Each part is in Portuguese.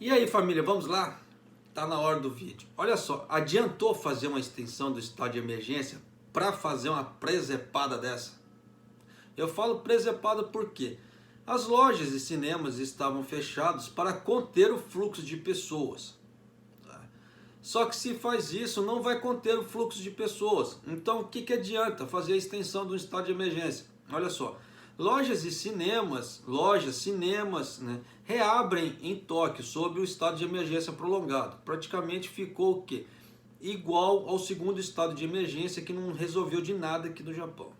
E aí, família, vamos lá? Tá na hora do vídeo. Olha só, adiantou fazer uma extensão do estado de emergência para fazer uma presepada dessa? Eu falo presepada porque as lojas e cinemas estavam fechados para conter o fluxo de pessoas. Só que se faz isso, não vai conter o fluxo de pessoas. Então, o que adianta fazer a extensão do estado de emergência? Olha só, lojas, cinemas, né, reabrem em Tóquio sob o estado de emergência prolongado. Praticamente ficou o quê? Igual ao segundo estado de emergência, que não resolveu de nada aqui no Japão.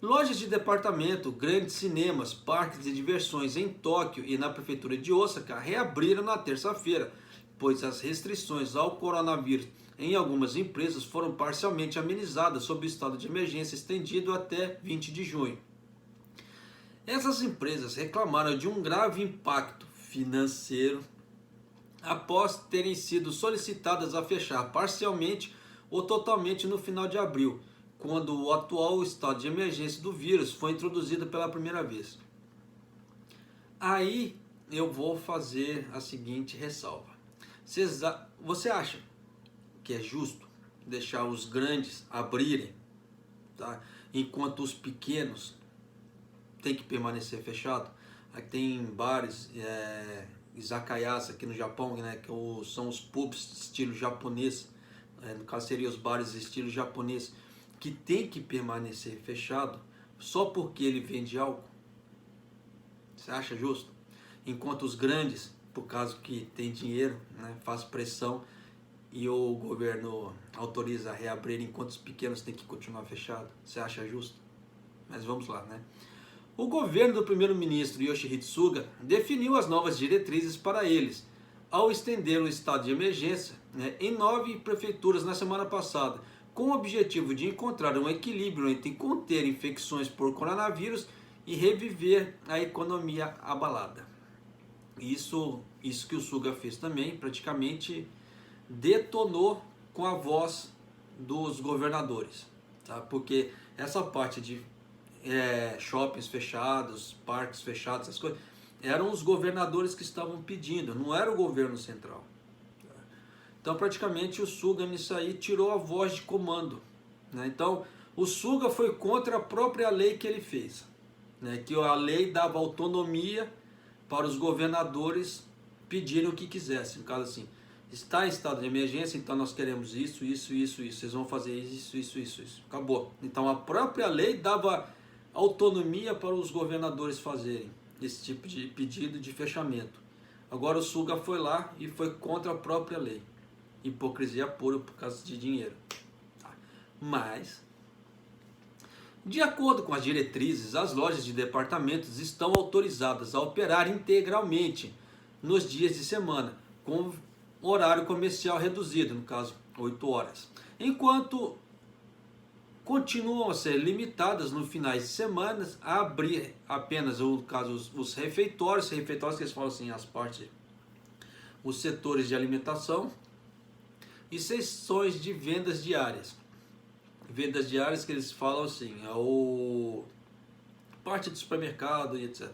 Lojas de departamento, grandes cinemas, parques de diversões em Tóquio e na prefeitura de Osaka reabriram na terça-feira, pois as restrições ao coronavírus em algumas empresas foram parcialmente amenizadas sob o estado de emergência estendido até 20 de junho. Essas empresas reclamaram de um grave impacto financeiro após terem sido solicitadas a fechar parcialmente ou totalmente no final de abril, quando o atual estado de emergência do vírus foi introduzido pela primeira vez. Aí eu vou fazer a seguinte ressalva. Você acha que é justo deixar os grandes abrirem, tá? Enquanto os pequenos têm que permanecer fechados? Aqui tem bares, izakayas aqui no Japão, né, que são os pubs estilo japonês, no caso seria os bares estilo japonês, que tem que permanecer fechado só porque ele vende álcool? Você acha justo? Enquanto os grandes, por causa que tem dinheiro, né, faz pressão e o governo autoriza a reabrir, enquanto os pequenos têm que continuar fechado. Você acha justo? Mas vamos lá, né? O governo do primeiro-ministro Yoshihide Suga definiu as novas diretrizes para eles, ao estender o estado de emergência, né, em 9 prefeituras na semana passada, com o objetivo de encontrar um equilíbrio entre conter infecções por coronavírus e reviver a economia abalada. Isso que o Suga fez também, praticamente detonou com a voz dos governadores, tá? Porque essa parte de shoppings fechados, parques fechados, essas coisas, eram os governadores que estavam pedindo, não era o governo central. Então praticamente o Suga nisso aí tirou a voz de comando, né? Então o Suga foi contra a própria lei que ele fez, né? Que a lei dava autonomia para os governadores pedirem o que quisessem. No caso assim, está em estado de emergência, então nós queremos isso, vocês vão fazer isso. Acabou. Então a própria lei dava autonomia para os governadores fazerem esse tipo de pedido de fechamento. Agora o Suga foi lá e foi contra a própria lei. Hipocrisia pura por causa de dinheiro. Mas, de acordo com as diretrizes, as lojas de departamentos estão autorizadas a operar integralmente nos dias de semana, com horário comercial reduzido, no caso 8 horas. Enquanto continuam a ser limitadas no finais de semana a abrir apenas, no caso, os refeitórios que eles falam assim, as partes, os setores de alimentação e seções de vendas diárias. Vendas diárias que eles falam assim, parte do supermercado e etc.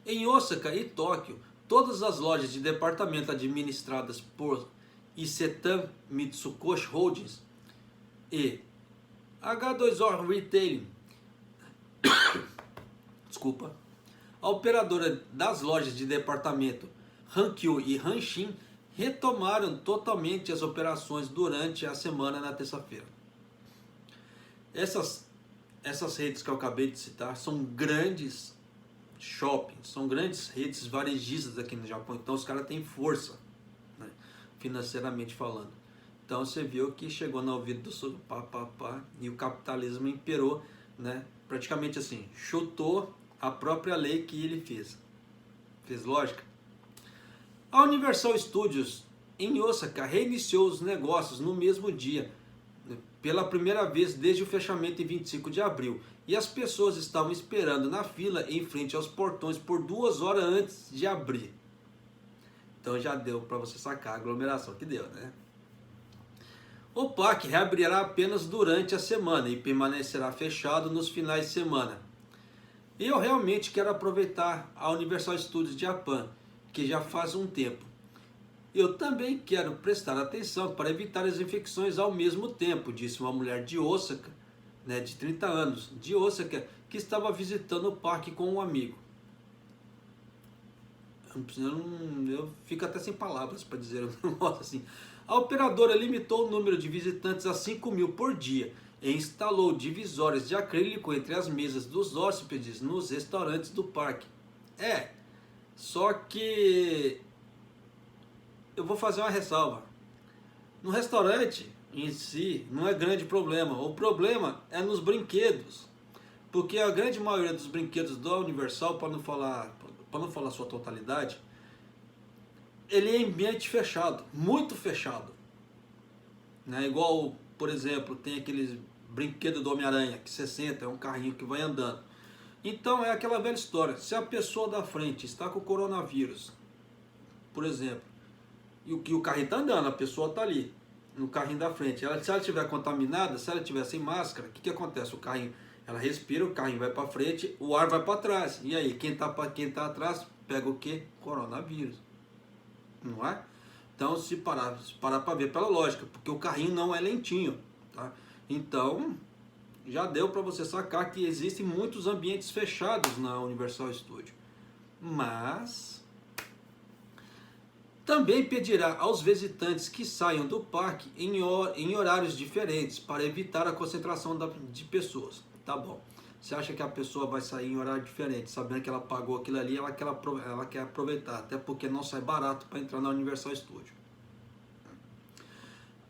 Em Osaka e Tóquio, todas as lojas de departamento administradas por Isetan Mitsukoshi Holdings e H2O Retailing, desculpa, a operadora das lojas de departamento Hankyu e Hanshin retomaram totalmente as operações durante a semana na terça-feira. Essas redes que eu acabei de citar são grandes shoppings, são grandes redes varejistas aqui no Japão, então os caras têm força, né, financeiramente falando. Então você viu que chegou no ouvido do Suga, e o capitalismo imperou, né, praticamente assim, chutou a própria lei que ele fez. Fez lógica? A Universal Studios em Osaka reiniciou os negócios no mesmo dia, pela primeira vez desde o fechamento em 25 de abril, e as pessoas estavam esperando na fila em frente aos portões por 2 horas antes de abrir. Então já deu para você sacar a aglomeração que deu, né? O parque reabrirá apenas durante a semana e permanecerá fechado nos finais de semana. E eu realmente quero aproveitar a Universal Studios Japan, que já faz um tempo. Eu também quero prestar atenção para evitar as infecções ao mesmo tempo, disse uma mulher de Osaka, né, de 30 anos, de Osaka, que estava visitando o parque com um amigo. Eu fico até sem palavras para dizer um negócio assim. A operadora limitou o número de visitantes a 5.000 por dia e instalou divisórias de acrílico entre as mesas dos hóspedes nos restaurantes do parque. Só que eu vou fazer uma ressalva. No restaurante em si não é grande problema. O problema é nos brinquedos. Porque a grande maioria dos brinquedos da Universal, para não falar sua totalidade, ele é em ambiente fechado, muito fechado. Né? Igual, por exemplo, tem aqueles brinquedos do Homem-Aranha, que você senta, é um carrinho que vai andando. Então é aquela velha história, se a pessoa da frente está com o coronavírus, por exemplo, e o carrinho está andando, a pessoa está ali, no carrinho da frente, se ela estiver contaminada, se ela estiver sem máscara, o que acontece? O carrinho, ela respira, o carrinho vai para frente, o ar vai para trás, e aí, quem está atrás, pega o que? Coronavírus, não é? Então, se parar para ver pela lógica, porque o carrinho não é lentinho, tá? Então, já deu para você sacar que existem muitos ambientes fechados na Universal Studios. Mas também pedirá aos visitantes que saiam do parque em horários diferentes para evitar a concentração de pessoas. Tá bom. Você acha que a pessoa vai sair em horário diferente, sabendo que ela pagou aquilo ali, ela quer aproveitar, até porque não sai barato para entrar na Universal Studios.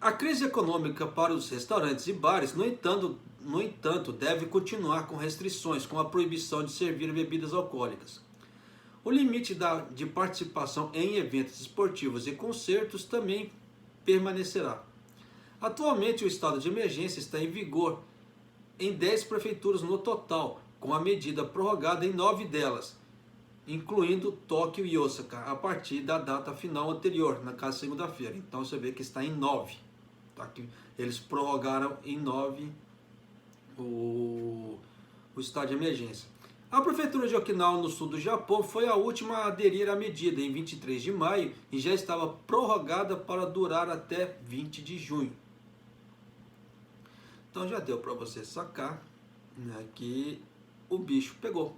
A crise econômica para os restaurantes e bares, no entanto, deve continuar com restrições, com a proibição de servir bebidas alcoólicas. O limite de participação em eventos esportivos e concertos também permanecerá. Atualmente, o estado de emergência está em vigor em 10 prefeituras no total, com a medida prorrogada em 9 delas, incluindo Tóquio e Osaka, a partir da data final anterior, na casa segunda-feira. Então você vê que está em 9. Tá? Eles prorrogaram em 9 o estado de emergência. A prefeitura de Okinawa, no sul do Japão, foi a última a aderir à medida em 23 de maio e já estava prorrogada para durar até 20 de junho. Então já deu para você sacar, né, que o bicho pegou.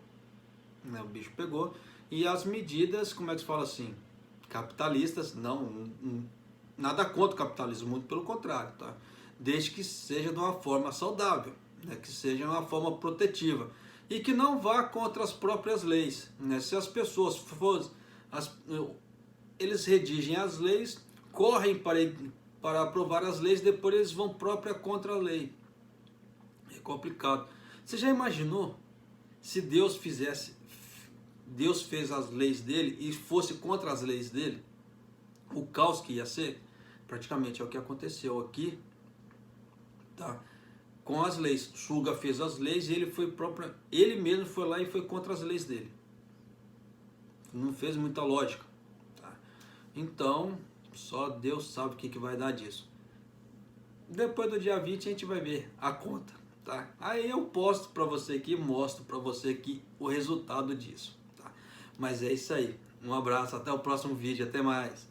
Né, o bicho pegou. E as medidas, como é que se fala assim? Capitalistas, nada contra o capitalismo, muito pelo contrário. Tá? Desde que seja de uma forma saudável, né, que seja de uma forma protetiva. E que não vá contra as próprias leis. Né? Se as pessoas eles redigem as leis, correm para aprovar as leis, depois eles vão própria contra a lei. É complicado. Você já imaginou se Deus fez as leis dele e fosse contra as leis dele? O caos que ia ser? Praticamente é o que aconteceu aqui, tá? Com as leis. Suga fez as leis e ele mesmo foi lá e foi contra as leis dele. Não fez muita lógica. Tá? Então, só Deus sabe o que vai dar disso. Depois do dia 20 a gente vai ver a conta. Tá? Aí eu posto para você aqui, mostro para você aqui o resultado disso. Tá? Mas é isso aí. Um abraço, até o próximo vídeo. Até mais.